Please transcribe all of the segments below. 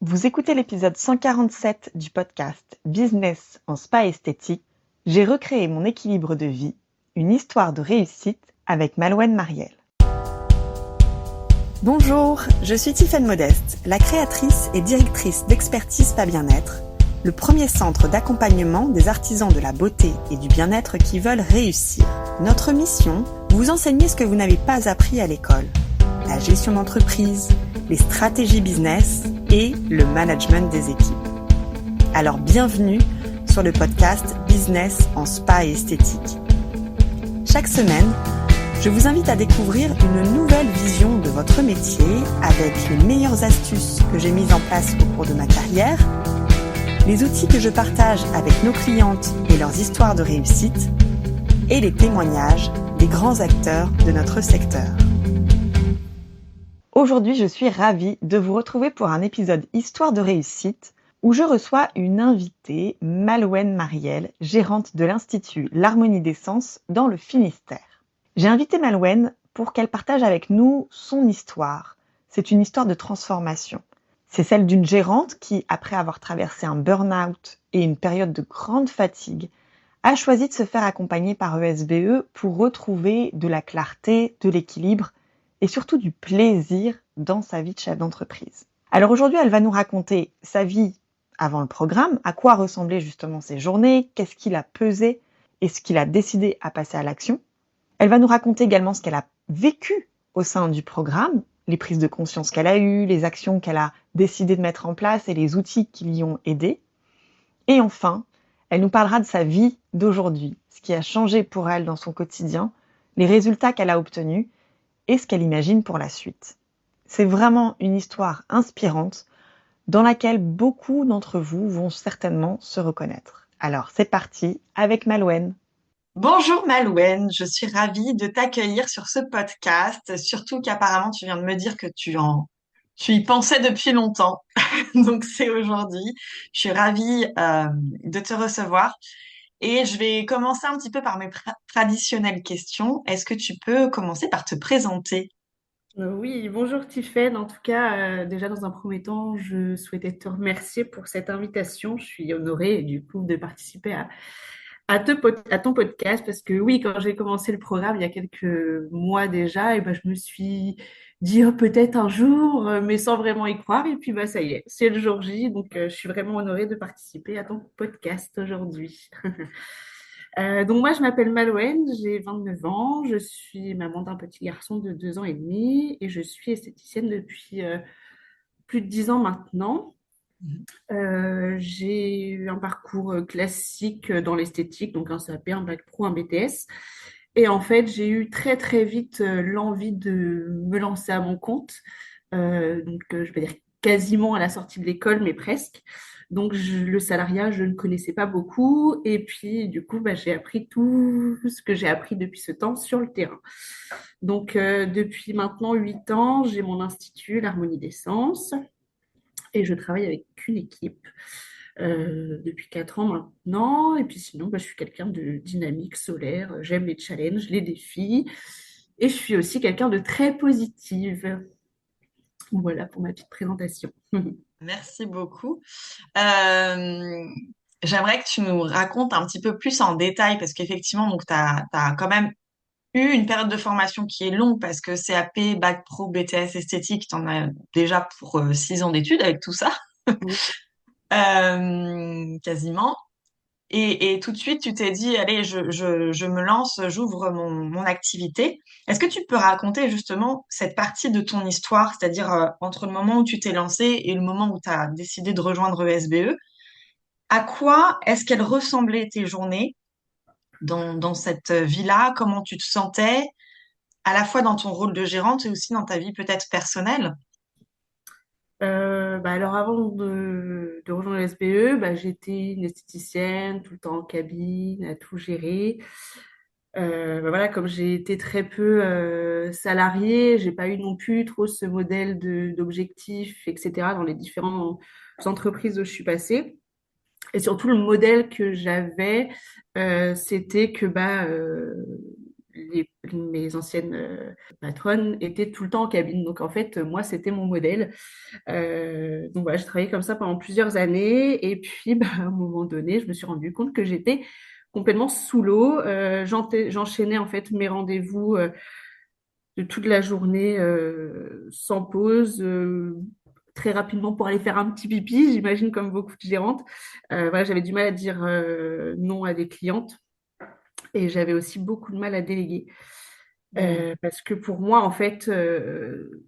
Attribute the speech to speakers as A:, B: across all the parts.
A: Vous écoutez l'épisode 147 du podcast Business en spa esthétique. J'ai recréé mon équilibre de vie, une histoire de réussite avec Malouane Mariel. Bonjour, je suis Tiffaine Modeste, la créatrice et directrice d'Expertise Spa Bien-être, le premier centre d'accompagnement des artisans de la beauté et du bien-être qui veulent réussir. Notre mission, vous enseigner ce que vous n'avez pas appris à l'école. La gestion d'entreprise, les stratégies business et le management des équipes. Alors bienvenue sur le podcast Business en spa et esthétique. Chaque semaine, je vous invite à découvrir une nouvelle vision de votre métier avec les meilleures astuces que j'ai mises en place au cours de ma carrière, les outils que je partage avec nos clientes et leurs histoires de réussite, et les témoignages des grands acteurs de notre secteur. Aujourd'hui, je suis ravie de vous retrouver pour un épisode Histoire de réussite où je reçois une invitée, Malouane Mariel, gérante de l'Institut L'Harmonie des Sens dans le Finistère. J'ai invité Malouane pour qu'elle partage avec nous son histoire. C'est une histoire de transformation. C'est celle d'une gérante qui, après avoir traversé un burn-out et une période de grande fatigue, a choisi de se faire accompagner par ESBE pour retrouver de la clarté, de l'équilibre et surtout du plaisir dans sa vie de chef d'entreprise. Alors aujourd'hui, elle va nous raconter sa vie avant le programme, à quoi ressemblaient justement ses journées, qu'est-ce qui l'a pesé et ce qui l'a décidé à passer à l'action. Elle va nous raconter également ce qu'elle a vécu au sein du programme, les prises de conscience qu'elle a eues, les actions qu'elle a décidé de mettre en place et les outils qui l'y ont aidée. Et enfin, elle nous parlera de sa vie d'aujourd'hui, ce qui a changé pour elle dans son quotidien, les résultats qu'elle a obtenus et ce qu'elle imagine pour la suite. C'est vraiment une histoire inspirante dans laquelle beaucoup d'entre vous vont certainement se reconnaître. Alors c'est parti avec Malouane. Bonjour Malouane, je suis ravie de t'accueillir sur ce podcast, surtout qu'apparemment tu viens de me dire que tu y pensais depuis longtemps, donc c'est aujourd'hui. Je suis ravie de te recevoir et je vais commencer un petit peu par mes traditionnelles questions. Est-ce que tu peux commencer par te présenter?
B: Oui, bonjour Tiffaine. En tout cas, déjà dans un premier temps, je souhaitais te remercier pour cette invitation. Je suis honorée du coup de participer à ton podcast parce que oui, quand j'ai commencé le programme il y a quelques mois déjà, et ben, je me suis dit oh, peut-être un jour, mais sans vraiment y croire. Et puis bah, ça y est, c'est le jour J. Donc je suis vraiment honorée de participer à ton podcast aujourd'hui. Donc moi, je m'appelle Malouane, j'ai 29 ans, je suis maman d'un petit garçon de 2 ans et demi et je suis esthéticienne depuis plus de 10 ans maintenant. J'ai eu un parcours classique dans l'esthétique, donc un CAP, un bac pro, un BTS. Et en fait, j'ai eu très très vite l'envie de me lancer à mon compte. Je vais dire quasiment à la sortie de l'école, mais presque. Donc, le salariat, je ne connaissais pas beaucoup. Et puis, du coup, bah, j'ai appris tout ce que j'ai appris depuis ce temps sur le terrain. Donc, depuis maintenant 8 ans, j'ai mon institut, l'Harmonie des Sens, et je travaille avec une équipe depuis 4 ans maintenant. Et puis sinon, bah, je suis quelqu'un de dynamique, solaire. J'aime les challenges, les défis. Et je suis aussi quelqu'un de très positive. Voilà pour ma petite présentation.
A: Merci beaucoup. Euh, J'aimerais que tu nous racontes un petit peu plus en détail parce qu'effectivement, donc, tu as quand même eu une période de formation qui est longue parce que CAP, Bac Pro, BTS esthétique, tu en as déjà pour 6 ans d'études avec tout ça, quasiment. Et tout de suite, tu t'es dit, allez, je me lance, j'ouvre mon activité. Est-ce que tu peux raconter justement cette partie de ton histoire, c'est-à-dire entre le moment où tu t'es lancé et le moment où tu as décidé de rejoindre ESBE? À quoi est-ce qu'elles ressemblaient tes journées dans cette vie-là? Comment tu te sentais, à la fois dans ton rôle de gérante et aussi dans ta vie peut-être personnelle?
B: Bah alors avant de rejoindre la SBE, bah, j'étais une esthéticienne, tout le temps en cabine, à tout gérer. Bah voilà, comme j'ai été très peu salariée, j'ai pas eu non plus trop ce modèle d'objectifs, etc. dans les différentes entreprises où je suis passée. Et surtout, le modèle que j'avais, c'était que bah, mes anciennes patronnes étaient tout le temps en cabine. Donc en fait, moi, c'était mon modèle. Donc voilà, j'ai travaillé comme ça pendant plusieurs années. Et puis, bah, à un moment donné, je me suis rendu compte que j'étais complètement sous l'eau. J'enchaînais en fait mes rendez-vous de toute la journée sans pause. Très rapidement pour aller faire un petit pipi, j'imagine comme beaucoup de gérantes. Voilà, j'avais du mal à dire non à des clientes et j'avais aussi beaucoup de mal à déléguer.
A: Mm.
B: Parce que pour moi, en fait,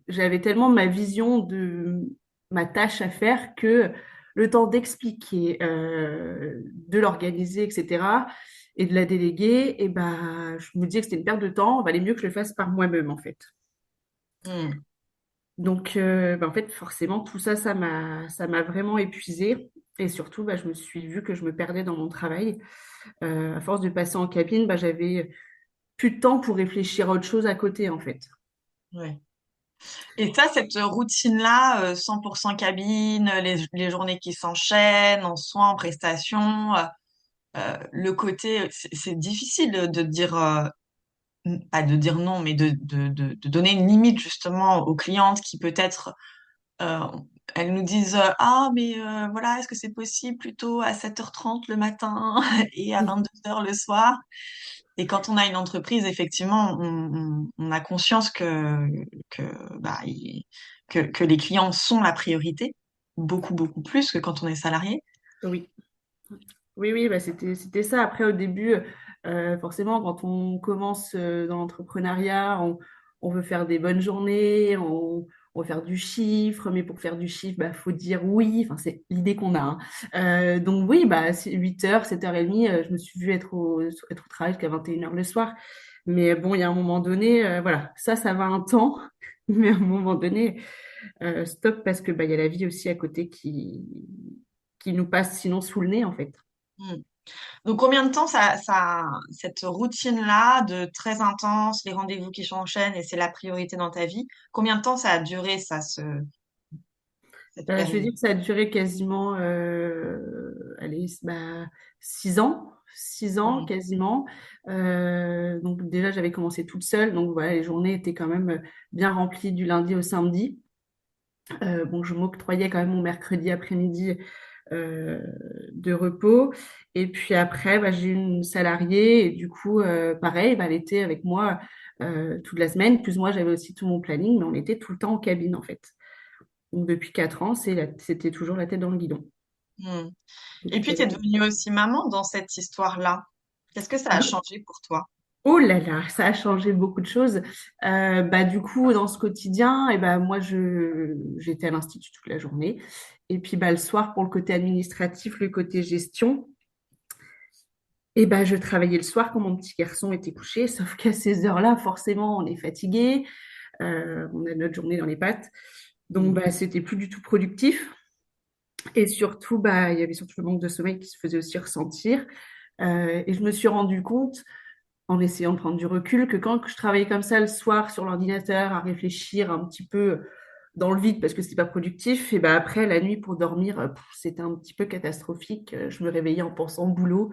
B: j'avais tellement ma vision de ma tâche à faire que le temps d'expliquer, de l'organiser, etc., et de la déléguer, et ben, je me disais que c'était une perte de temps. Il valait mieux que je le fasse par moi-même, en fait.
A: Mm.
B: Donc, ben, en fait, forcément, tout ça, ça m'a vraiment épuisée. Et surtout, bah, je me suis vue que je me perdais dans mon travail. À force de passer en cabine, bah, j'avais plus de temps pour réfléchir à autre chose à côté, en fait.
A: Ouais. Et ça, cette routine-là, 100% cabine, les journées qui s'enchaînent, en soins, en prestations, le côté, c'est difficile de dire, pas de dire non, mais de donner une limite justement aux clientes qui peut-être, euh, elles nous disent, ah, mais voilà, est-ce que c'est possible plutôt à 7h30 le matin et à 22h le soir? Et quand on a une entreprise, effectivement, on a conscience que, bah, que les clients sont la priorité, beaucoup, beaucoup plus que quand on est salarié.
B: Oui. Oui, bah c'était ça. Après, au début, forcément, quand on commence dans l'entrepreneuriat, on veut faire des bonnes journées, on veut faire du chiffre, mais pour faire du chiffre, bah, faut dire oui. Enfin, c'est l'idée qu'on a, hein. Donc oui, bah, 8h, 7h30, je me suis vue être au travail jusqu'à 21h le soir. Mais bon, il y a un moment donné, voilà, ça va un temps. Mais à un moment donné, stop, parce que bah, il y a la vie aussi à côté qui nous passe sinon sous le nez, en fait.
A: Hmm. Donc, combien de temps cette routine-là de très intense, les rendez-vous qui s'enchaînent et c'est la priorité dans ta vie, combien de temps ça a duré, cette
B: Je vais
A: période?
B: dire que ça a duré quasiment, allez, bah, 6 ans, 6 ans
A: Hmm.
B: quasiment. Donc déjà, j'avais commencé toute seule, donc voilà, les journées étaient quand même bien remplies du lundi au samedi. Bon, je m'octroyais quand même mon mercredi après-midi euh, de repos. Et puis après, bah, j'ai eu une salariée et du coup, pareil, bah, elle était avec moi toute la semaine. Plus moi, j'avais aussi tout mon planning, mais on était tout le temps en cabine en fait. Donc depuis 4 ans, c'était toujours la tête dans le guidon.
A: Hmm. Et
B: Depuis
A: puis, tu es
B: quasiment.
A: devenue aussi maman dans cette histoire-là. Qu'est-ce que ça a changé pour toi?
B: Oh là là, ça a changé beaucoup de choses. Bah du coup, dans ce quotidien, et ben moi j'étais à l'institut toute la journée. Et puis bah le soir pour le côté administratif, le côté gestion, et ben je travaillais le soir quand mon petit garçon était couché. Sauf qu'à ces heures-là, forcément, on est fatigué, on a notre journée dans les pattes, donc
A: Hmm.
B: bah c'était plus du tout productif. Et surtout, bah il y avait surtout le manque de sommeil qui se faisait aussi ressentir. Et je me suis rendu compte en essayant de prendre du recul, que quand je travaillais comme ça le soir sur l'ordinateur, à réfléchir un petit peu dans le vide parce que c'était pas productif, et ben après la nuit pour dormir, c'était un petit peu catastrophique. Je me réveillais en pensant au boulot.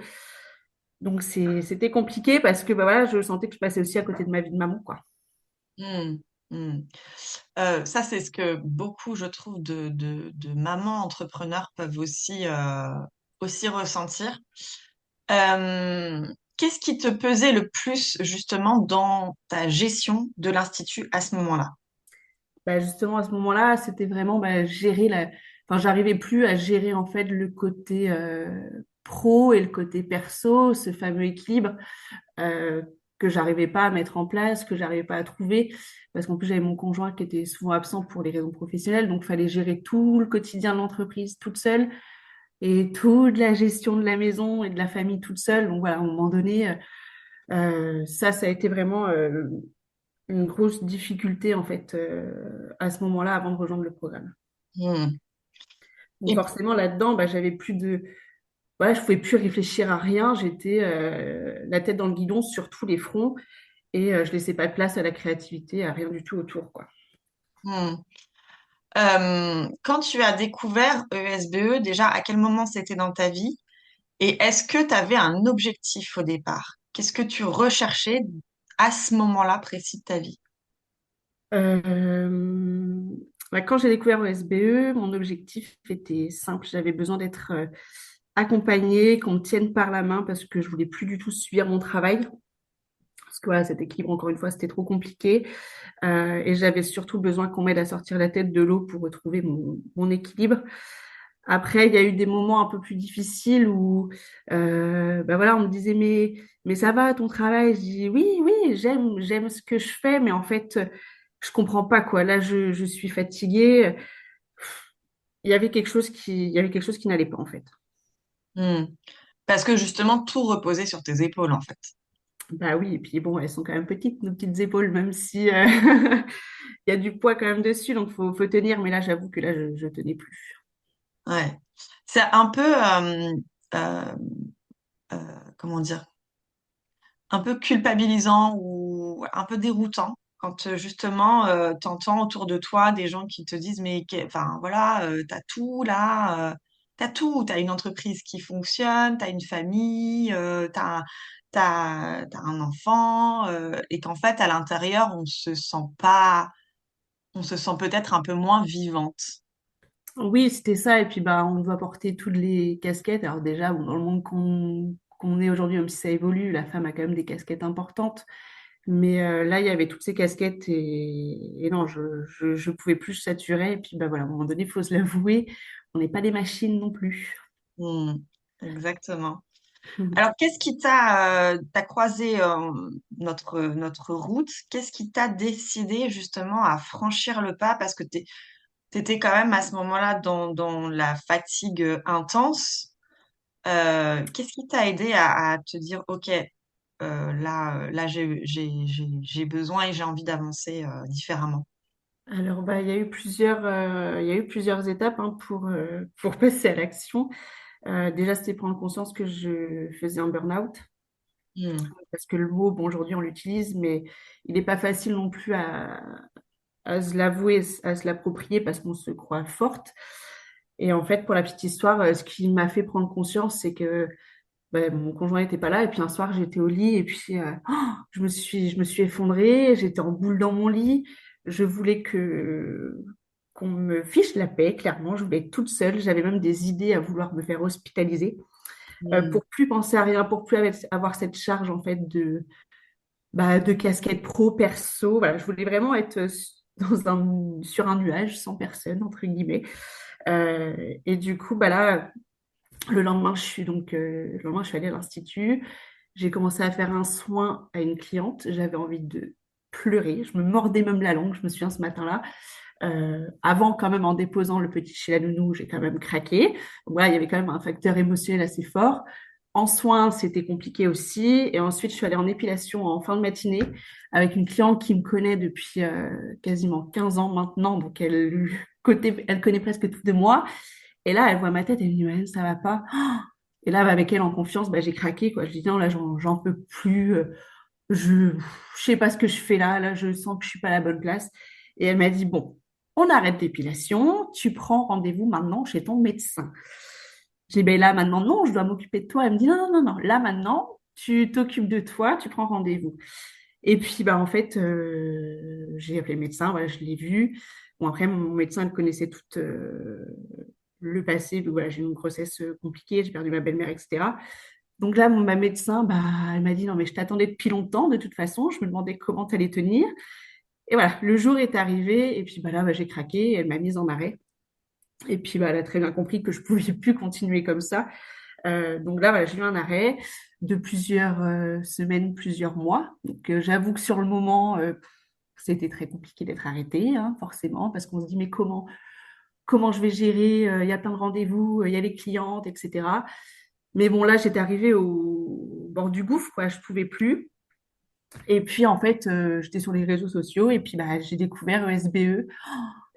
B: Donc c'était compliqué parce que bah voilà, je sentais que je passais aussi à côté de ma vie de maman, quoi.
A: Hmm. Hmm. Ça, c'est ce que beaucoup, je trouve, de mamans entrepreneurs peuvent aussi ressentir. Euh, Qu'est-ce qui te pesait le plus, justement, dans ta gestion de l'Institut à ce moment-là?
B: Bah, justement à ce moment-là, c'était vraiment bah, gérer la. Enfin, j'arrivais plus à gérer en fait le côté pro et le côté perso, ce fameux équilibre. euh, que j'arrivais pas à mettre en place, que j'arrivais pas à trouver, parce qu'en plus j'avais mon conjoint qui était souvent absent pour les raisons professionnelles, donc il fallait gérer tout le quotidien de l'entreprise toute seule et toute la gestion de la maison et de la famille toute seule. Donc voilà, à un moment donné, ça a été vraiment une grosse difficulté en fait à ce moment-là avant de rejoindre le programme.
A: Hmm.
B: Donc
A: Et
B: forcément là-dedans, bah, j'avais plus de, voilà, je pouvais plus réfléchir à rien. J'étais la tête dans le guidon sur tous les fronts. Et je laissais pas de place à la créativité, à rien du tout autour, quoi.
A: hmm. Quand tu as découvert ESBE, déjà, à quel moment c'était dans ta vie? Et est-ce que tu avais un objectif au départ? Qu'est-ce que tu recherchais à ce moment-là précis de ta vie?
B: Euh, Quand j'ai découvert le SBE, mon objectif était simple. J'avais besoin d'être accompagnée, qu'on me tienne par la main parce que je voulais plus du tout subir mon travail. Parce que voilà, cet équilibre, encore une fois, c'était trop compliqué. Et j'avais surtout besoin qu'on m'aide à sortir la tête de l'eau pour retrouver mon équilibre. Après, il y a eu des moments un peu plus difficiles où, bah voilà, on me disait, mais ça va, ton travail? Je dis, oui, oui, j'aime ce que je fais, mais en fait, je comprends pas, quoi. Là, je suis fatiguée. Il y avait quelque chose qui n'allait pas, en fait.
A: Hmm. Parce que justement, tout reposait sur tes épaules, en fait.
B: Bah oui, et puis bon, elles sont quand même petites, nos petites épaules, même si il y a du poids quand même dessus, donc faut tenir. Mais là, j'avoue que là, je tenais plus.
A: Ouais. C'est un peu, euh, comment dire, un peu culpabilisant ou un peu déroutant quand justement t'entends autour de toi des gens qui te disent mais enfin voilà, t'as tout là, t'as tout, t'as une entreprise qui fonctionne, t'as une famille, t'as un enfant, et qu'en fait à l'intérieur on se sent peut-être un peu moins vivante.
B: Oui, c'était ça. Et puis, bah, on doit porter toutes les casquettes. Alors déjà, bon, dans le monde qu'on est aujourd'hui, même si ça évolue, la femme a quand même des casquettes importantes. Mais là, il y avait toutes ces casquettes et non, je pouvais plus saturer. Et puis, bah voilà, à un moment donné, il faut se l'avouer, on n'est pas des machines non plus.
A: Hmm, exactement. Alors, qu'est-ce qui t'as croisé notre route? Qu'est-ce qui t'a décidé justement à franchir le pas? Parce que t'étais quand même à ce moment-là dans la fatigue intense. Qu'est-ce qui t'a aidé à te dire, OK, là, j'ai besoin et j'ai envie d'avancer différemment.
B: Alors, bah, il y a eu plusieurs étapes hein, pour passer à l'action. Déjà, c'était prendre conscience que je faisais un burn-out.
A: Hmm.
B: Parce que le mot, bon, aujourd'hui, on l'utilise, mais il n'est pas facile non plus à se l'avouer, à se l'approprier parce qu'on se croit forte. Et en fait, pour la petite histoire, ce qui m'a fait prendre conscience, c'est que ben, mon conjoint n'était pas là. Et puis un soir, j'étais au lit et puis je me suis effondrée. J'étais en boule dans mon lit. Je voulais qu'on me fiche la paix, clairement. Je voulais être toute seule. J'avais même des idées à vouloir me faire hospitaliser
A: Hmm.
B: pour plus penser à rien, pour plus avoir cette charge en fait de casquette pro, perso. Voilà, je voulais vraiment être sur un nuage sans personne, entre guillemets. Et du coup, bah là, le lendemain, je suis allée à l'institut. J'ai commencé à faire un soin à une cliente. J'avais envie de pleurer. Je me mordais même la langue, je me souviens ce matin-là. Avant, quand même, en déposant le petit chez la nounou, j'ai quand même craqué. Donc, voilà, il y avait quand même un facteur émotionnel assez fort. En soins, c'était compliqué aussi. Et ensuite, je suis allée en épilation en fin de matinée avec une cliente qui me connaît depuis quasiment 15 ans maintenant. Donc, elle connaît presque tout de moi. Et là, elle voit ma tête, elle me dit, ouais, ça va pas. Et là, bah, avec elle en confiance, bah, j'ai craqué, quoi. Je dis, non, là, j'en peux plus. Je sais pas ce que je fais là. Là, je sens que je suis pas à la bonne place. Et elle m'a dit, bon, on arrête l'épilation. Tu prends rendez-vous maintenant chez ton médecin. J'ai dit, ben là, maintenant, non, je dois m'occuper de toi. Elle me dit, non, non, non, non. Là, maintenant, tu t'occupes de toi, tu prends rendez-vous. Et puis, bah, en fait, j'ai appelé le médecin, voilà, je l'ai vu. Bon, après, mon médecin elle connaissait tout le passé. Donc, voilà, j'ai eu une grossesse compliquée, j'ai perdu ma belle-mère, etc. Donc là, ma médecin, bah, elle m'a dit, non, mais je t'attendais depuis longtemps, de toute façon. Je me demandais comment tu allais tenir. Et voilà, le jour est arrivé. Et puis, bah, là, bah, j'ai craqué. Elle m'a mise en arrêt. Et puis, bah, elle a très bien compris que je ne pouvais plus continuer comme ça. Donc là, voilà, j'ai eu un arrêt de plusieurs semaines, plusieurs mois. Donc, j'avoue que sur le moment, c'était très compliqué d'être arrêté, hein, forcément, parce qu'on se dit, mais comment je vais gérer? Il y a plein de rendez-vous, il y a les clientes, etc. Mais bon, là, j'étais arrivée au bord du gouffre, quoi. Je pouvais plus. Et puis, en fait, j'étais sur les réseaux sociaux et puis bah, j'ai découvert ESBE.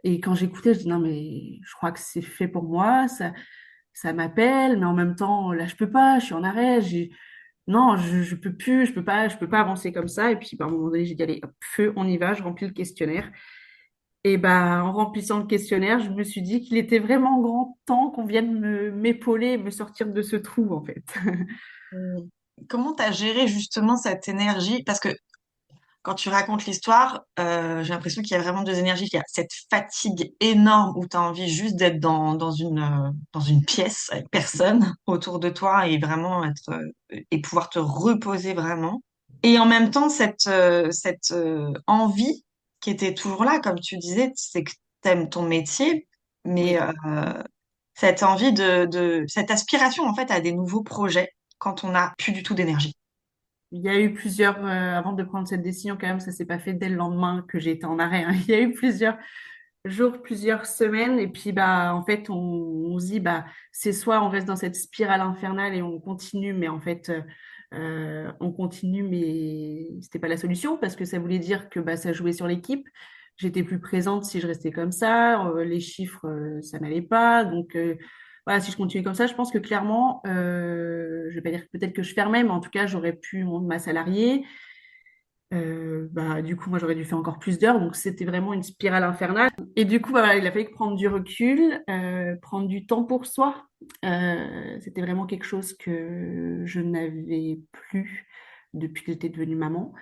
B: Et quand j'écoutais, je dis non, mais je crois que c'est fait pour moi, ça m'appelle, mais en même temps, là, je peux pas, je suis en arrêt, non, je peux plus, je peux pas avancer comme ça. Et puis, bah, à un moment donné, j'ai dit, allez, hop, feu, on y va, je remplis le questionnaire. Et bah, en remplissant le questionnaire, je me suis dit qu'il était vraiment grand temps qu'on vienne m'épauler et me sortir de ce trou, en fait.
A: Hmm. Comment t'as géré justement cette énergie? Parce que quand tu racontes l'histoire, j'ai l'impression qu'il y a vraiment deux énergies. Il y a cette fatigue énorme où tu as envie juste d'être dans une pièce avec personne autour de toi et vraiment et pouvoir te reposer vraiment. Et en même temps, cette envie qui était toujours là, comme tu disais, c'est que tu aimes ton métier, mais
B: Oui.
A: cette envie cette aspiration en fait à des nouveaux projets quand on n'a plus du tout d'énergie.
B: Il y a eu plusieurs, avant de prendre cette décision, quand même, ça s'est pas fait dès le lendemain que j'ai été en arrêt, hein. Il y a eu plusieurs jours, plusieurs semaines, et puis bah en fait on se dit bah c'est soit on reste dans cette spirale infernale et on continue, mais en fait on continue, mais c'était pas la solution parce que ça voulait dire que bah ça jouait sur l'équipe. J'étais plus présente si je restais comme ça, les chiffres ça n'allait pas, donc voilà, si je continuais comme ça, je pense que clairement, je vais pas dire peut-être que je fermais, mais en tout cas j'aurais pu monter ma salariée. Bah, du coup, moi, j'aurais dû faire encore plus d'heures. Donc, c'était vraiment une spirale infernale. Et du coup, bah, voilà, il a fallu prendre du recul, prendre du temps pour soi. C'était vraiment quelque chose que je n'avais plus depuis que j'étais devenue maman.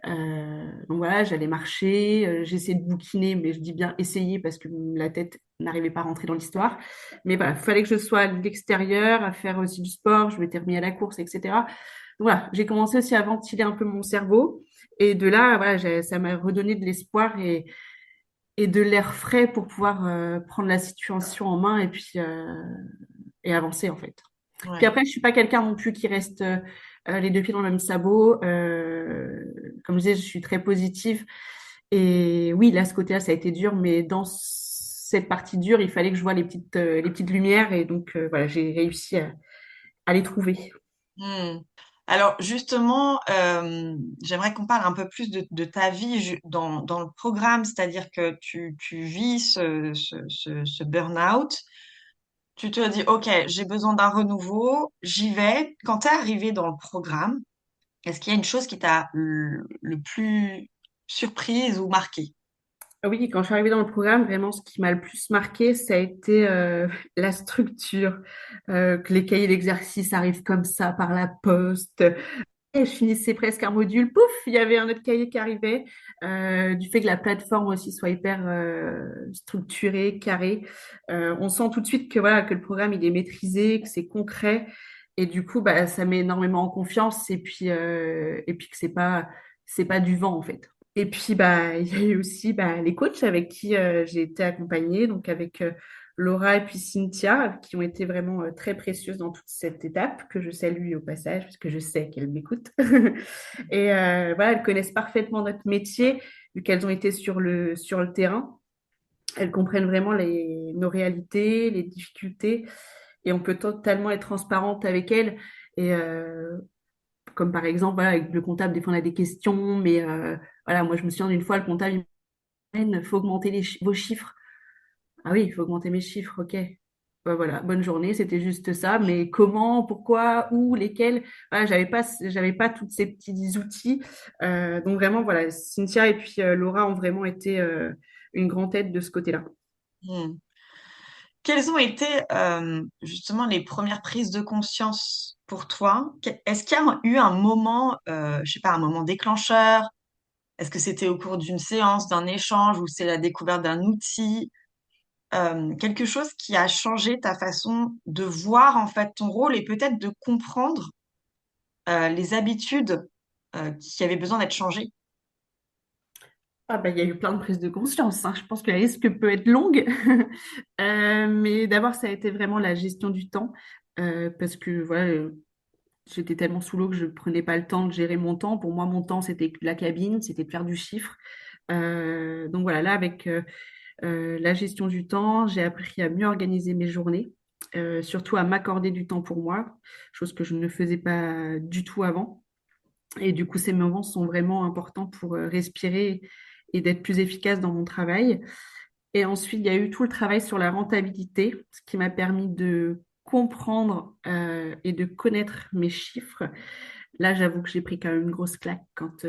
B: Donc voilà, j'allais marcher, j'essayais de bouquiner, mais je dis bien essayer parce que la tête n'arrivait pas à rentrer dans l'histoire. Mais voilà, il fallait que je sois à l'extérieur, à faire aussi du sport, je m'étais remis à la course, etc. Donc voilà, j'ai commencé aussi à ventiler un peu mon cerveau. Et de là, voilà, ça m'a redonné de l'espoir et de l'air frais pour pouvoir prendre la situation en main et puis et avancer en fait. Puis
A: Ouais.
B: après, je suis pas quelqu'un non plus qui reste les deux pieds dans le même sabot. Comme je disais, je suis très positive. Et oui, là, ce côté-là, ça a été dur, mais dans cette partie dure, il fallait que je vois les petites lumières. Et donc, voilà, j'ai réussi à les trouver.
A: Hmm. Alors justement, j'aimerais qu'on parle un peu plus de ta vie dans le programme, c'est-à-dire que tu vis ce burn-out, tu te dis, OK, j'ai besoin d'un renouveau, j'y vais. Quand tu es arrivé dans le programme, est-ce qu'il y a une chose qui t'a le plus surprise ou marquée?
B: Ah oui, quand je suis arrivée dans le programme, vraiment, ce qui m'a le plus marqué, ça a été la structure, que les cahiers d'exercice arrivent comme ça par la poste. Et je finissais presque un module, pouf, il y avait un autre cahier qui arrivait. Du fait que la plateforme aussi soit hyper structurée, carrée, on sent tout de suite que voilà que le programme il est maîtrisé, que c'est concret, et du coup, bah, ça met énormément en confiance, et puis que c'est pas du vent en fait. Et puis, bah, il y a eu aussi bah, les coachs avec qui j'ai été accompagnée, donc avec Laura et puis Cynthia, qui ont été vraiment très précieuses dans toute cette étape, que je salue au passage, parce que je sais qu'elles m'écoutent. Et voilà, elles connaissent parfaitement notre métier, vu qu'elles ont été sur le terrain. Elles comprennent vraiment nos réalités, les difficultés, et on peut totalement être transparente avec elles. Et comme par exemple, voilà, avec le comptable, des fois on a des questions, mais voilà, moi je me souviens d'une fois, le comptable, il faut augmenter vos chiffres. Ah oui, il faut augmenter mes chiffres, ok. Bah voilà, bonne journée, c'était juste ça. Mais comment, pourquoi, où, lesquels? Voilà, j'avais pas tous ces petits outils. Donc vraiment, voilà, Cynthia et puis Laura ont vraiment été une grande aide de ce côté-là.
A: Hmm. Quelles ont été justement les premières prises de conscience pour toi? Est-ce qu'il y a eu un moment, je sais pas, un moment déclencheur? Est-ce que c'était au cours d'une séance, d'un échange, ou c'est la découverte d'un outil? Quelque chose qui a changé ta façon de voir en fait ton rôle et peut-être de comprendre les habitudes qui avaient besoin d'être changées?
B: Ah bah, il y a eu plein de prises de conscience, hein. Je pense que la liste peut être longue. Mais d'abord, ça a été vraiment la gestion du temps. Parce que voilà, j'étais tellement sous l'eau que je prenais pas le temps de gérer mon temps. Pour moi, mon temps, c'était la cabine, c'était de faire du chiffre. Donc voilà, là, avec la gestion du temps, j'ai appris à mieux organiser mes journées, surtout à m'accorder du temps pour moi, chose que je ne faisais pas du tout avant. Et du coup, ces moments sont vraiment importants pour respirer et d'être plus efficace dans mon travail. Et ensuite, il y a eu tout le travail sur la rentabilité, ce qui m'a permis de comprendre et de connaître mes chiffres. Là, j'avoue que j'ai pris quand même une grosse claque quand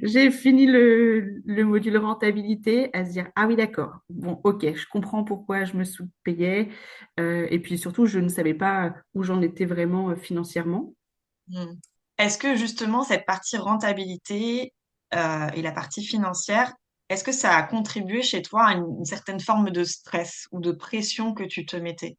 B: j'ai fini le module rentabilité, à se dire, ah oui, d'accord, bon, ok, je comprends pourquoi je me sous-payais. Et puis surtout, je ne savais pas où j'en étais vraiment financièrement.
A: Hmm. Est-ce que justement cette partie rentabilité, et la partie financière, est-ce que ça a contribué chez toi à une certaine forme de stress ou de pression que tu te mettais?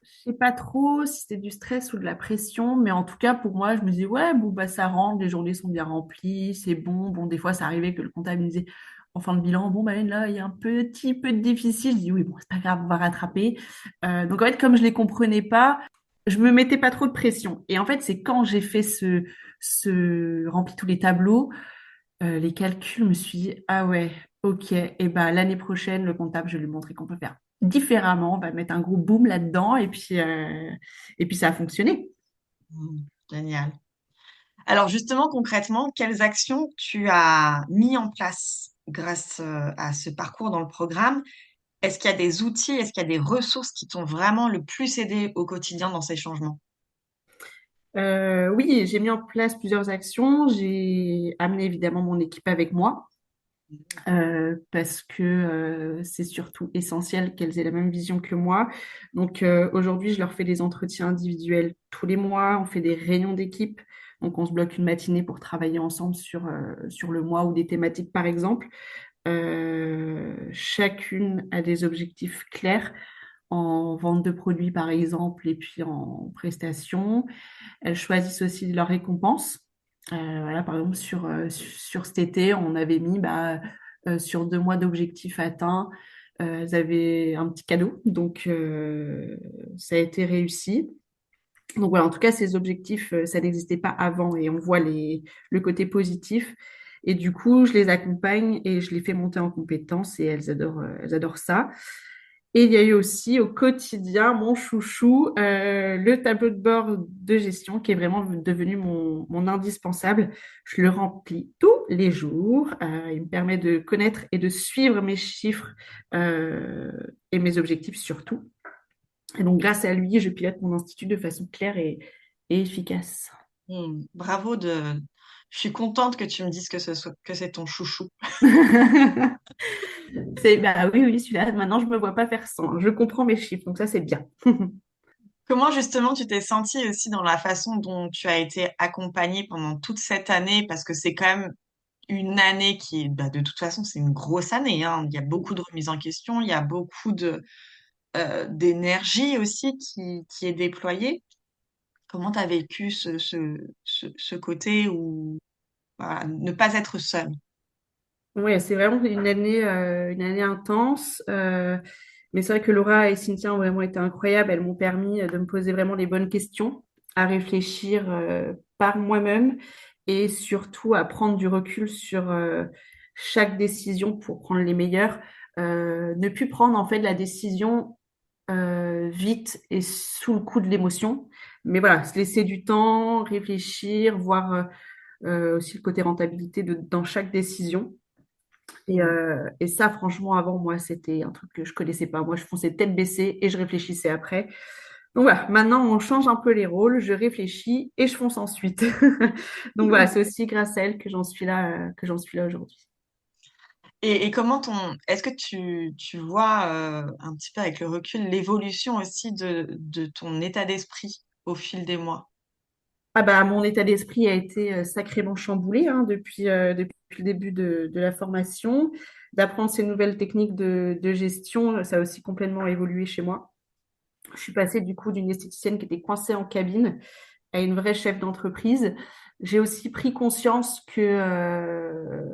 B: Je sais pas trop si c'était du stress ou de la pression, mais en tout cas, pour moi, je me disais, ouais, bon, bah, ça rentre, les journées sont bien remplies, c'est bon. Bon, des fois, ça arrivait que le comptable me disait, en fin de bilan, bon, bah, là, il y a un petit peu de difficile. Je dis, oui, bon, c'est pas grave, on va rattraper. Donc, en fait, comme je les comprenais pas, je me mettais pas trop de pression. Et en fait, c'est quand j'ai fait rempli tous les tableaux, les calculs, je me suis dit, ah ouais, ok, et ben l'année prochaine, le comptable, je vais lui montrer qu'on peut faire différemment, on va mettre un gros boom là-dedans, et puis ça a fonctionné.
A: Génial. Alors justement, concrètement, quelles actions tu as mis en place grâce à ce parcours dans le programme? Est-ce qu'il y a des outils, est-ce qu'il y a des ressources qui t'ont vraiment le plus aidé au quotidien dans ces changements?
B: Oui, j'ai mis en place plusieurs actions. J'ai amené évidemment mon équipe avec moi parce que c'est surtout essentiel qu'elles aient la même vision que moi. Donc aujourd'hui, je leur fais des entretiens individuels tous les mois. On fait des réunions d'équipe. Donc on se bloque une matinée pour travailler ensemble sur le mois ou des thématiques par exemple. Chacune a des objectifs clairs en vente de produits par exemple et puis en prestations. Elles choisissent aussi leurs récompenses. Voilà, par exemple, sur cet été, on avait mis sur 2 mois d'objectifs atteints, elles avaient un petit cadeau. Donc, ça a été réussi. Donc voilà, en tout cas, ces objectifs, ça n'existait pas avant et on voit le côté positif. Et du coup, je les accompagne et je les fais monter en compétences et elles adorent ça. Et il y a eu aussi au quotidien mon chouchou, le tableau de bord de gestion qui est vraiment devenu mon indispensable. Je le remplis tous les jours. Il me permet de connaître et de suivre mes chiffres euh, et mes objectifs surtout. Et donc, grâce à lui, je pilote mon institut de façon claire et efficace.
A: Bravo de... Je suis contente que tu me dises que c'est ton chouchou.
B: Bah oui, oui, celui-là, maintenant, je me vois pas faire sans. Je comprends mes chiffres, donc ça, c'est bien.
A: Comment justement tu t'es sentie aussi dans la façon dont tu as été accompagnée pendant toute cette année, parce que c'est quand même une année qui est, bah, de toute façon, c'est une grosse année, hein. Il y a beaucoup de remises en question, il y a beaucoup d'énergie aussi qui est déployée. Comment tu as vécu ce côté où voilà, ne pas être seule?
B: Oui, c'est vraiment une année intense. Mais c'est vrai que Laura et Cynthia ont vraiment été incroyables. Elles m'ont permis de me poser vraiment les bonnes questions, à réfléchir par moi-même et surtout à prendre du recul sur chaque décision pour prendre les meilleures. Ne plus prendre en fait la décision vite et sous le coup de l'émotion. Mais voilà, se laisser du temps, réfléchir, voir aussi le côté rentabilité dans chaque décision. Et ça, franchement, avant, moi, c'était un truc que je connaissais pas. Moi, je fonçais tête baissée et je réfléchissais après. Donc voilà, maintenant, on change un peu les rôles. Je réfléchis et je fonce ensuite. Donc voilà, c'est aussi grâce à elle que j'en suis là aujourd'hui.
A: Et comment est-ce que tu vois un petit peu avec le recul l'évolution aussi de ton état d'esprit au fil des mois?
B: Ah bah, mon état d'esprit a été sacrément chamboulé hein, depuis le début de la formation. D'apprendre ces nouvelles techniques de gestion, ça a aussi complètement évolué chez moi. Je suis passée du coup d'une esthéticienne qui était coincée en cabine à une vraie chef d'entreprise. J'ai aussi pris conscience que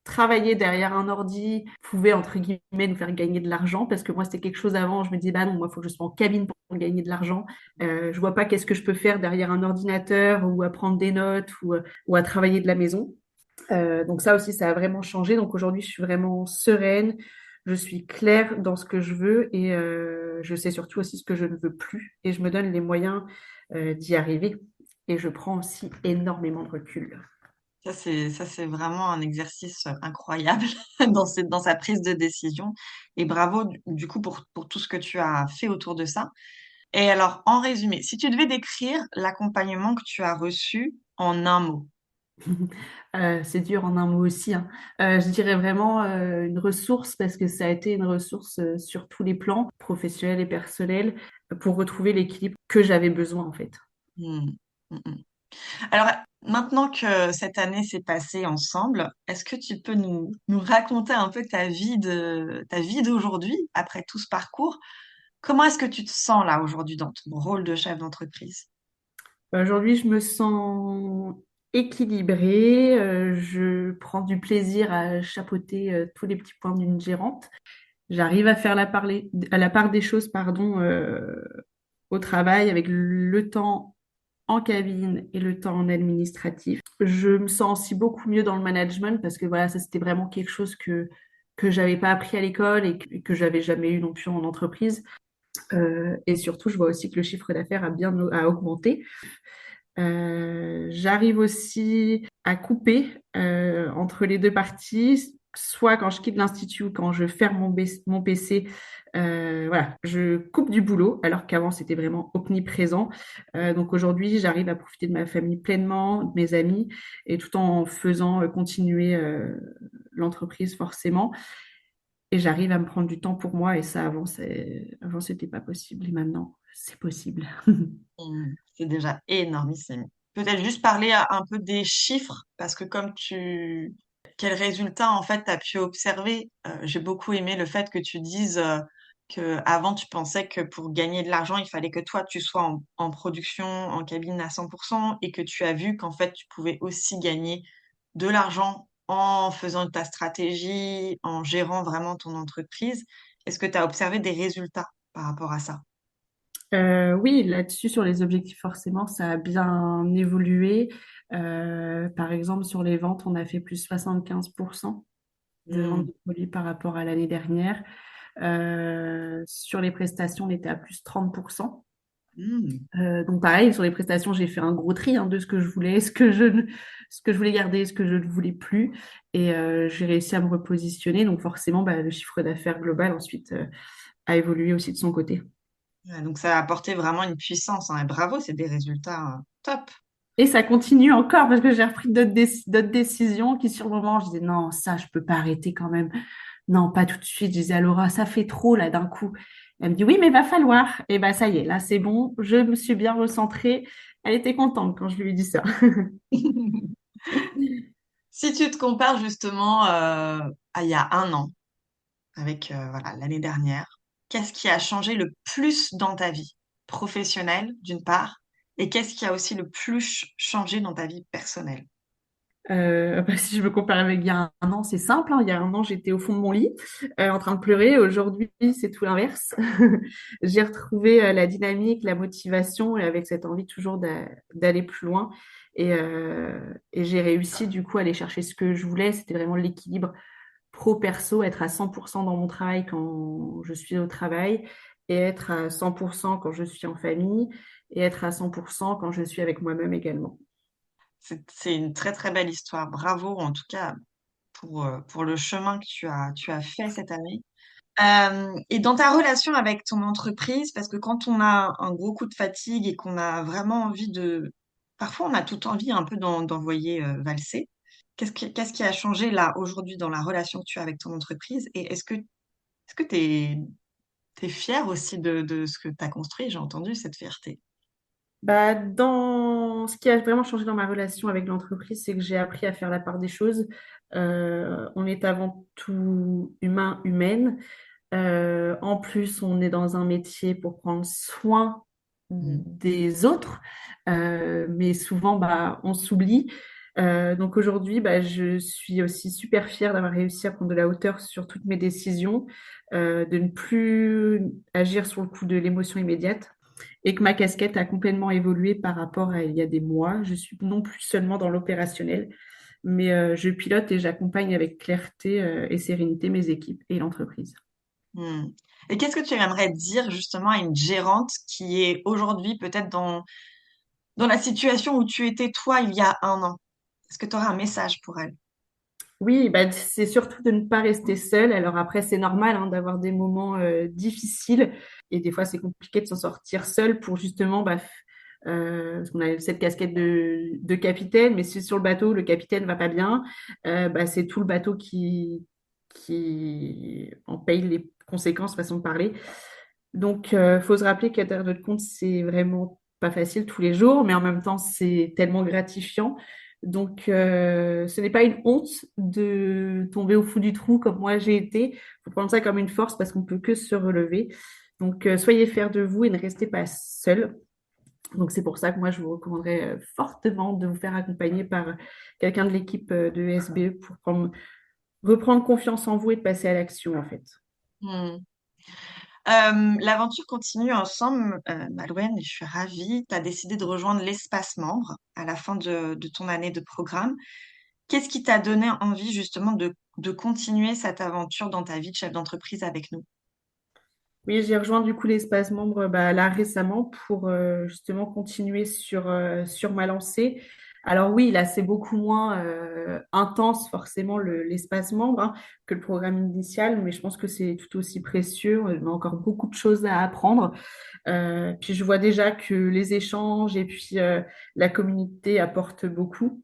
B: travailler derrière un ordi pouvait, entre guillemets, nous faire gagner de l'argent, parce que moi, c'était quelque chose avant, je me disais, bah non, moi, il faut que je sois en cabine pour gagner de l'argent. Je vois pas qu'est-ce que je peux faire derrière un ordinateur ou à prendre des notes ou à travailler de la maison. Donc ça aussi, ça a vraiment changé. Donc aujourd'hui, je suis vraiment sereine, je suis claire dans ce que je veux et je sais surtout aussi ce que je ne veux plus et je me donne les moyens d'y arriver. Et je prends aussi énormément de recul.
A: Ça, c'est vraiment un exercice incroyable dans sa prise de décision. Et bravo, du coup, pour tout ce que tu as fait autour de ça. Et alors, en résumé, si tu devais décrire l'accompagnement que tu as reçu en un mot.
B: C'est dur en un mot aussi, hein. Je dirais vraiment une ressource parce que ça a été une ressource sur tous les plans, professionnels et personnels, pour retrouver l'équilibre que j'avais besoin en fait.
A: Hmm, hmm, hmm. Alors, maintenant que cette année s'est passée ensemble, est-ce que tu peux nous raconter un peu ta vie d'aujourd'hui, après tout ce parcours? Comment est-ce que tu te sens là aujourd'hui dans ton rôle de chef d'entreprise?
B: Aujourd'hui, je me sens équilibrée. Je prends du plaisir à chapeauter tous les petits points d'une gérante. J'arrive à faire à la part des choses, pardon, au travail avec le temps en cabine et le temps en administratif. Je me sens aussi beaucoup mieux dans le management parce que voilà, ça c'était vraiment quelque chose que j'avais pas appris à l'école et que j'avais jamais eu non plus en entreprise. Et surtout, je vois aussi que le chiffre d'affaires a augmenté. J'arrive aussi à couper entre les deux parties, soit quand je quitte l'institut ou quand je ferme mon PC. Voilà, je coupe du boulot, alors qu'avant c'était vraiment omniprésent. Donc aujourd'hui, j'arrive à profiter de ma famille pleinement, de mes amis, et tout en faisant continuer l'entreprise forcément. Et j'arrive à me prendre du temps pour moi, et ça avant c'était pas possible, et maintenant c'est possible.
A: C'est déjà énormissime. Peut-être juste parler un peu des chiffres, parce que quels résultats en fait tu as pu observer? J'ai beaucoup aimé le fait que tu dises que avant tu pensais que pour gagner de l'argent, il fallait que toi tu sois en production, en cabine à 100% et que tu as vu qu'en fait tu pouvais aussi gagner de l'argent en faisant ta stratégie, en gérant vraiment ton entreprise. Est-ce que tu as observé des résultats par rapport à ça?
B: Oui, là-dessus, sur les objectifs, forcément, ça a bien évolué. Par exemple, sur les ventes, on a fait plus 75% de ventes
A: Hmm.
B: de produits par rapport à l'année dernière. Sur les prestations, on était à plus 30%.
A: Hmm.
B: Donc pareil, sur les prestations, j'ai fait un gros tri hein, de ce que je voulais, ce que je voulais garder, ce que je ne voulais plus. Et j'ai réussi à me repositionner. Donc forcément, bah, le chiffre d'affaires global ensuite a évolué aussi de son côté.
A: Ouais, donc ça a apporté vraiment une puissance, hein, et bravo, c'est des résultats top.
B: Et ça continue encore parce que j'ai repris d'autres décisions qui, sur le moment, je disais non, ça, je peux pas arrêter quand même. Non, pas tout de suite. Je disais à Laura, ça fait trop là d'un coup. Elle me dit oui, mais va falloir. Et ben ça y est, là c'est bon, je me suis bien recentrée. Elle était contente quand je lui ai dit ça.
A: Si tu te compares justement à il y a un an, avec voilà, l'année dernière, qu'est-ce qui a changé le plus dans ta vie professionnelle, d'une part, et qu'est-ce qui a aussi le plus changé dans ta vie personnelle?
B: Bah, si je me compare avec il y a un an, c'est simple, hein. Il y a un an, j'étais au fond de mon lit, en train de pleurer. Aujourd'hui, c'est tout l'inverse. J'ai retrouvé la dynamique, la motivation, et avec cette envie toujours d'aller plus loin. Et j'ai réussi du coup à aller chercher ce que je voulais. C'était vraiment l'équilibre pro-perso, être à 100% dans mon travail quand je suis au travail, et être à 100% quand je suis en famille, et être à 100% quand je suis avec moi-même également.
A: C'est une très très belle histoire. Bravo en tout cas pour le chemin que tu as fait cette année. Et dans ta relation avec ton entreprise, parce que quand on a un gros coup de fatigue et qu'on a vraiment envie de... Parfois, on a toute envie un peu d'envoyer valser. Qu'est-ce qui a changé là, aujourd'hui, dans la relation que tu as avec ton entreprise? Et est-ce que t'es fier aussi de ce que tu as construit? J'ai entendu cette fierté.
B: Bah, ce qui a vraiment changé dans ma relation avec l'entreprise, c'est que j'ai appris à faire la part des choses. On est avant tout humain, humaine. En plus, on est dans un métier pour prendre soin
A: Mm.
B: des autres, mais souvent, bah, on s'oublie. Donc aujourd'hui, bah, je suis aussi super fière d'avoir réussi à prendre de la hauteur sur toutes mes décisions, de ne plus agir sur le coup de l'émotion immédiate, et que ma casquette a complètement évolué par rapport à il y a des mois. Je suis non plus seulement dans l'opérationnel, mais je pilote et j'accompagne avec clarté et sérénité mes équipes et l'entreprise.
A: Mm. Et qu'est-ce que tu aimerais dire justement à une gérante qui est aujourd'hui peut-être dans la situation où tu étais toi il y a un an? Est-ce que tu auras un message pour elle?
B: Oui, bah, c'est surtout de ne pas rester seule. Alors après, c'est normal hein, d'avoir des moments difficiles, et des fois, c'est compliqué de s'en sortir seule pour justement, bah, parce qu'on a cette casquette de capitaine, mais si sur le bateau, le capitaine va pas bien, bah, c'est tout le bateau qui en paye les conséquences, façon de parler. Donc, faut se rappeler qu'à terre de compte, c'est vraiment pas facile tous les jours, mais en même temps, c'est tellement gratifiant. Donc, ce n'est pas une honte de tomber au fond du trou comme moi j'ai été. Il faut prendre ça comme une force parce qu'on peut que se relever. Donc, soyez fiers de vous et ne restez pas seuls. Donc, c'est pour ça que moi, je vous recommanderais fortement de vous faire accompagner par quelqu'un de l'équipe de SBE pour reprendre confiance en vous et de passer à l'action, en fait.
A: Hmm. L'aventure continue ensemble, Malouane, et je suis ravie. Tu as décidé de rejoindre l'espace membre à la fin de ton année de programme. Qu'est-ce qui t'a donné envie justement de continuer cette aventure dans ta vie de chef d'entreprise avec nous?
B: Oui, j'ai rejoint du coup l'espace membre là récemment pour justement continuer sur ma lancée. Alors oui, là c'est beaucoup moins intense forcément l'espace membre que le programme initial, mais je pense que c'est tout aussi précieux. On a encore beaucoup de choses à apprendre. Puis je vois déjà que les échanges et puis la communauté apportent beaucoup.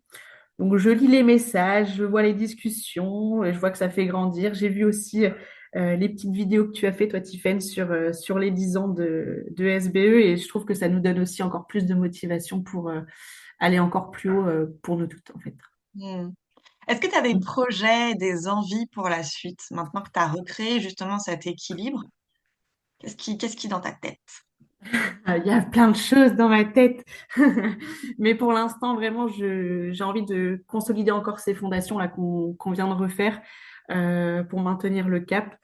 B: Donc, je lis les messages, je vois les discussions, je vois que ça fait grandir. J'ai vu aussi les petites vidéos que tu as fait, toi, Tiffaine, sur les 10 ans de SBE et je trouve que ça nous donne aussi encore plus de motivation pour aller encore plus haut pour nous toutes, en fait.
A: Hmm. Est-ce que tu as des projets, des envies pour la suite, maintenant que tu as recréé justement cet équilibre? Qu'est-ce qui est dans ta tête?
B: Il y a plein de choses dans ma tête, mais pour l'instant, vraiment, j'ai envie de consolider encore ces fondations-là qu'on vient de refaire pour maintenir le cap.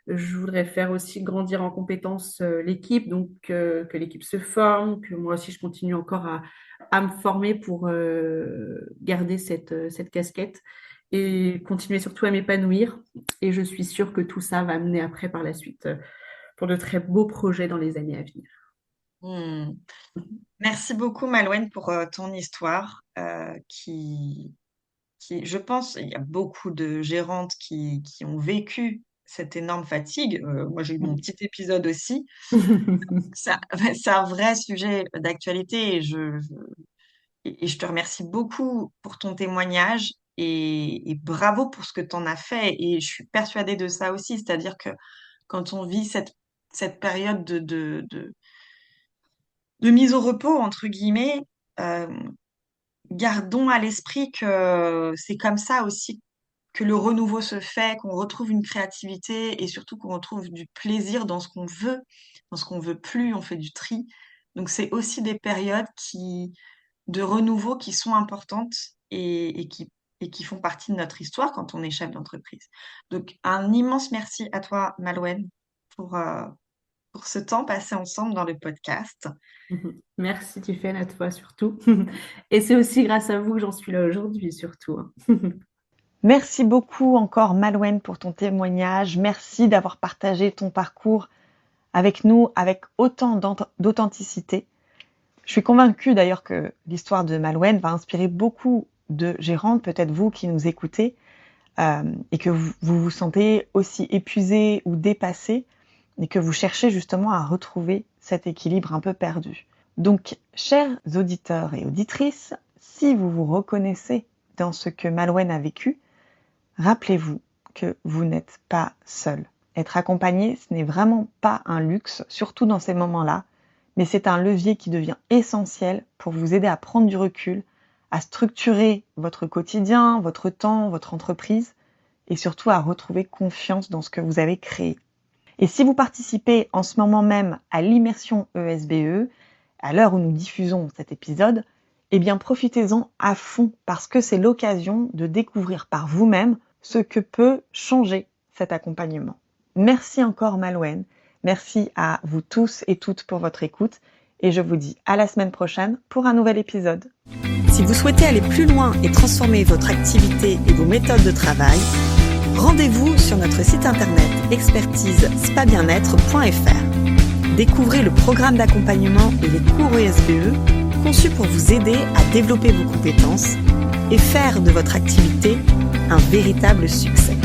B: Je voudrais faire aussi grandir en compétences l'équipe, donc que l'équipe se forme, que moi aussi je continue encore à me former pour garder cette casquette et continuer surtout à m'épanouir. Et je suis sûre que tout ça va mener après par la suite pour de très beaux projets dans les années à venir.
A: Hmm. Merci beaucoup, Malouane, pour ton histoire je pense, il y a beaucoup de gérantes qui ont vécu cette énorme fatigue. Moi, j'ai eu mon petit épisode aussi. Ça- C'est un vrai sujet d'actualité et je te remercie beaucoup pour ton témoignage et bravo pour ce que tu en as fait. Et je suis persuadée de ça aussi, c'est-à-dire que quand on vit cette période de mise au repos, entre guillemets, euh, gardons à l'esprit que c'est comme ça aussi que le renouveau se fait, qu'on retrouve une créativité et surtout qu'on retrouve du plaisir dans ce qu'on veut, dans ce qu'on veut plus, on fait du tri. Donc c'est aussi des périodes de renouveau qui sont importantes et qui font partie de notre histoire quand on est chef d'entreprise. Donc un immense merci à toi, Malouane, pour, euh, pour ce temps passé ensemble dans le podcast.
B: Merci Tiffaine, à toi surtout. Et c'est aussi grâce à vous que j'en suis là aujourd'hui surtout.
A: Merci beaucoup encore, Malouane, pour ton témoignage. Merci d'avoir partagé ton parcours avec nous avec autant d'authenticité. Je suis convaincue d'ailleurs que l'histoire de Malouane va inspirer beaucoup de gérantes, peut-être vous qui nous écoutez, et que vous vous sentez aussi épuisé ou dépassé, et que vous cherchez justement à retrouver cet équilibre un peu perdu. Donc, chers auditeurs et auditrices, si vous vous reconnaissez dans ce que Malouane a vécu, rappelez-vous que vous n'êtes pas seul. Être accompagné, ce n'est vraiment pas un luxe, surtout dans ces moments-là, mais c'est un levier qui devient essentiel pour vous aider à prendre du recul, à structurer votre quotidien, votre temps, votre entreprise, et surtout à retrouver confiance dans ce que vous avez créé. Et si vous participez en ce moment même à l'immersion ESBE, à l'heure où nous diffusons cet épisode, eh bien profitez-en à fond parce que c'est l'occasion de découvrir par vous-même ce que peut changer cet accompagnement. Merci encore Malouane, merci à vous tous et toutes pour votre écoute et je vous dis à la semaine prochaine pour un nouvel épisode.
C: Si vous souhaitez aller plus loin et transformer votre activité et vos méthodes de travail, rendez-vous sur notre site internet expertise-spa-bien-être.fr. Découvrez le programme d'accompagnement et les cours ESBE conçus pour vous aider à développer vos compétences et faire de votre activité un véritable succès.